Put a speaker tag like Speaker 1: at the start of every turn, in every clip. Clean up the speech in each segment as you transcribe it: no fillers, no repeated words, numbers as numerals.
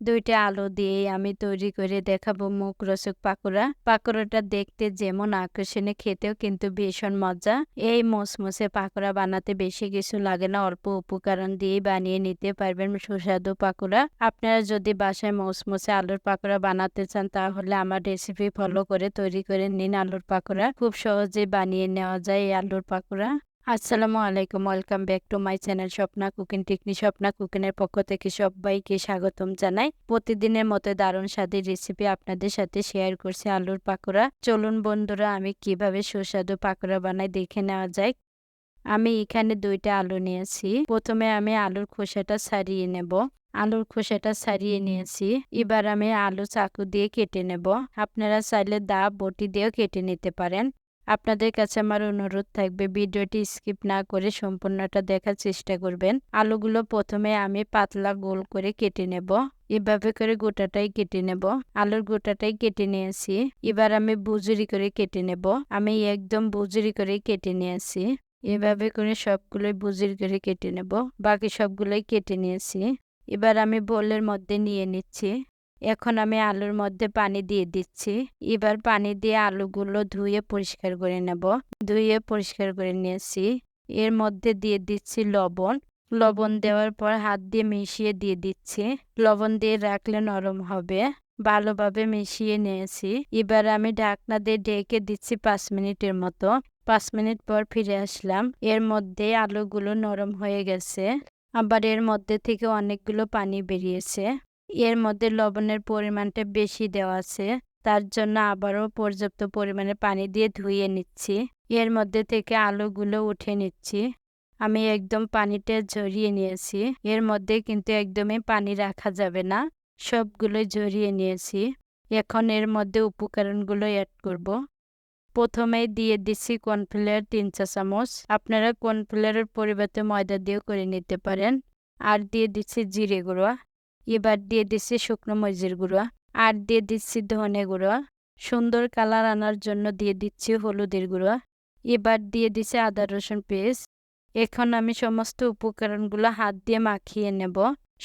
Speaker 1: দুইটা আলু দিয়ে আমি তৈরি করে দেখাবো মুখরোচক পাকোড়া। পাকোড়াটা দেখতে যেমন আকর্ষণীয়, খেতেও কিন্তু ভীষণ মজা। এই মচমচে পাকোড়া বানাতে বেশি কিছু লাগে না, অল্প উপকরণ দিয়ে বানিয়ে নিতে পারবেন সুস্বাদু পাকোড়া। আপনারা যদি বাসায় মচমচে আলুর পাকোড়া বানাতে চান তাহলে আমার রেসিপি ফলো করে তৈরি করে নিন আলুর পাকোড়া। খুব সহজে বানিয়ে নেওয়া যায় এই আলুর পাকোড়া। আসসালামু আলাইকুম, welcome back to my channel Swapna cooking technique. Swapna cooking এর পক্ষ থেকে সবাইকে স্বাগতম জানাই। প্রতিদিনের মতো দারুণ স্বাদের রেসিপি আপনাদের সাথে শেয়ার করছি আলুর পাকোড়া। চলুন বন্ধুরা, আমি কিভাবে সুস্বাদু পাকোড়া বানাই দেখে নেওয়া যায়। আমি এখানে দুইটা আলু নিয়েছি। প্রথমে আমি আলুর খোসাটা ছাড়িয়ে নেব। আলুর খোসাটা ছাড়িয়ে নিয়েছি। এবার আমি আলু চাকু দিয়ে কেটে নেব। আপনারা চাইলে দা বটি দিয়েও কেটে নিতে পারেন। আপনাদের কাছে আমার অনুরোধ থাকবে ভিডিওটি স্কিপ না করে সম্পূর্ণটা দেখার চেষ্টা করবেন। আলুগুলো প্রথমে আমি পাতলা গোল করে কেটে নেব। এভাবে করে গোটাটাই কেটে নেব। আলুর গোটাটাই কেটে নিয়েছি। এবার আমি বুজুরি করে কেটে নেব। আমি একদম বুজুরি করে কেটে নিয়েছি। এভাবে করে সবগুলোই বুজুরি করে কেটে নেব। বাকি সবগুলোই কেটে নিয়েছি। এবার আমি বোলের মধ্যে নিয়ে নিচ্ছি। এখন আমি আলুর মধ্যে পানি দিয়ে দিচ্ছি। এবার পানি দিয়ে আলুগুলো ধুয়ে পরিষ্কার করে নেব। ধুয়ে পরিষ্কার করে নিয়েছি। এর মধ্যে দিয়ে দিচ্ছি লবণ। লবণ দেওয়ার পর হাত দিয়ে মিশিয়ে দিয়ে দিচ্ছি। লবণ দিয়ে রাখলে নরম হবে। ভালোভাবে মিশিয়ে নিয়েছি। এবার আমি ঢাকনা দিয়ে ঢেকে দিচ্ছি 5 মিনিটের মতো। 5 মিনিট পর ফিরে আসলাম। এর মধ্যে আলুগুলো নরম হয়ে গেছে। আবার এর মধ্যে থেকে অনেকগুলো পানি বেরিয়েছে। এর মধ্যে লবণের পরিমাণটা বেশি দেওয়া আছে, তার জন্য আবারও পর্যাপ্ত পরিমাণে পানি দিয়ে ধুয়ে নিচ্ছি। এর মধ্যে থেকে আলুগুলো উঠে নিচ্ছি। আমি একদম পানিটা ঝরিয়ে নিয়েছি। এর মধ্যে কিন্তু একদমই পানি রাখা যাবে না, সবগুলো ঝরিয়ে নিয়েছি। এখন এর মধ্যে উপকরণগুলো অ্যাড করব। প্রথমেই দিয়ে দিচ্ছি কর্নফ্লাওয়ার 3 চা চামচ। আপনারা কর্নফ্লাওয়ারের পরিবর্তে ময়দা দিয়েও করে নিতে পারেন। আর দিয়ে দিচ্ছি জিরে গুঁড়া। এবার দিয়ে দিচ্ছি শুকনো মরিচের গুঁড়া। আর দিয়ে দিচ্ছি ধনে গুঁড়া। সুন্দর কালার আনার জন্য দিয়ে দিচ্ছি হলুদের গুঁড়া। এবার দিয়ে দিচ্ছি আদা রসুন পেস্ট। এখন আমি সমস্ত উপকরণগুলো হাত দিয়ে মাখিয়ে নেব।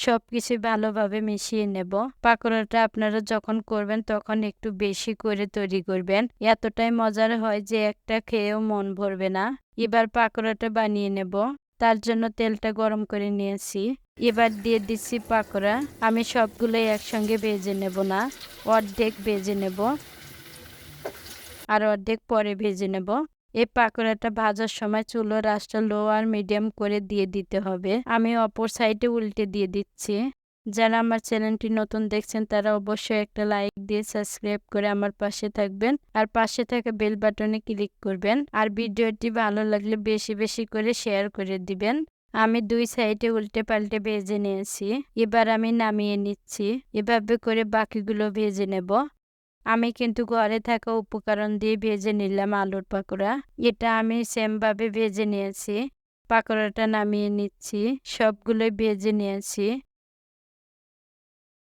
Speaker 1: সবকিছু ভালোভাবে মিশিয়ে নেব। পাকোড়াটা আপনারা যখন করবেন তখন একটু বেশি করে তৈরি করবেন। এতটাই মজার হয় যে একটা খেয়েও মন ভরবে না। এবার পাকোড়াটা বানিয়ে নেব। তার জন্য তেলটা গরম করে নিয়েছি। এবার দিয়ে দিচ্ছি পাকোড়া। আমি সবগুলোই একসঙ্গে ভেজে নেব না, অর্ধেক ভেজে নেব আর অর্ধেক পরে ভেজে নেব। এই পাকোড়াটা ভাজার সময় চুলার আঁচটা লো আর মিডিয়াম করে দিয়ে দিতে হবে। আমি অপর সাইডে উল্টে দিয়ে দিচ্ছি। যারা আমার চ্যানেলটি নতুন দেখছেন তারা অবশ্যই একটা লাইক দিয়ে সাবস্ক্রাইব করে আমার পাশে থাকবেন আর পাশে থাকা বেল বাটনে ক্লিক করবেন। আর ভিডিওটি ভালো লাগলে বেশি বেশি করে শেয়ার করে দিবেন। আমি দুই সাইডে উল্টে পাল্টে ভেজে নিয়েছি। এবার আমি নামিয়ে নিচ্ছি। এভাবে করে বাকিগুলো ভেজে নেব। আমি কিন্তু ঘরে থাকা উপকরণ দিয়ে ভেজে নিলাম আলুর পাকোড়া। এটা আমি সেম ভাবে ভেজে নিয়েছি। পাকোড়াটা নামিয়ে নিচ্ছি। সবগুলোই ভেজে নিয়েছি।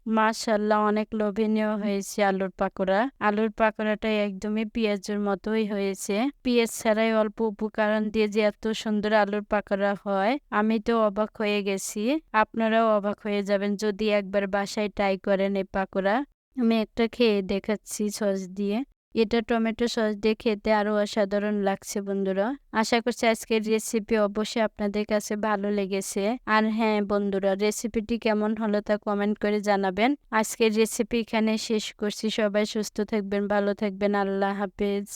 Speaker 1: মাশাআল্লাহ, অনেক লোভনীয় হয়েছে আলুর পাকোড়া। আলুর পাকোড়াটা একদমই পেঁয়াজের মতোই হয়েছে। পেঁয়াজ ছাড়াই অল্প উপকরণ দিয়ে যে এত সুন্দর আলুর পাকোড়া হয়, আমি তো অবাক হয়ে গেছি। আপনারাও অবাক হয়ে যাবেন যদি একবার বাসায় ট্রাই করেন এই পাকোড়া। আমি একটা খেয়ে দেখাচ্ছি সস দিয়ে। এটা টমেটো সস দিয়ে খেতে আরো অসাধারণ লাগছে বন্ধুরা। আশা করছি আজকের রেসিপি অবশ্যই আপনাদের কাছে ভালো লেগেছে। আর হ্যাঁ বন্ধুরা, রেসিপিটি কেমন হলো তা কমেন্ট করে জানাবেন। আজকের রেসিপি এখানে শেষ করছি। সবাই সুস্থ থাকবেন, ভালো থাকবেন। আল্লাহ হাফেজ।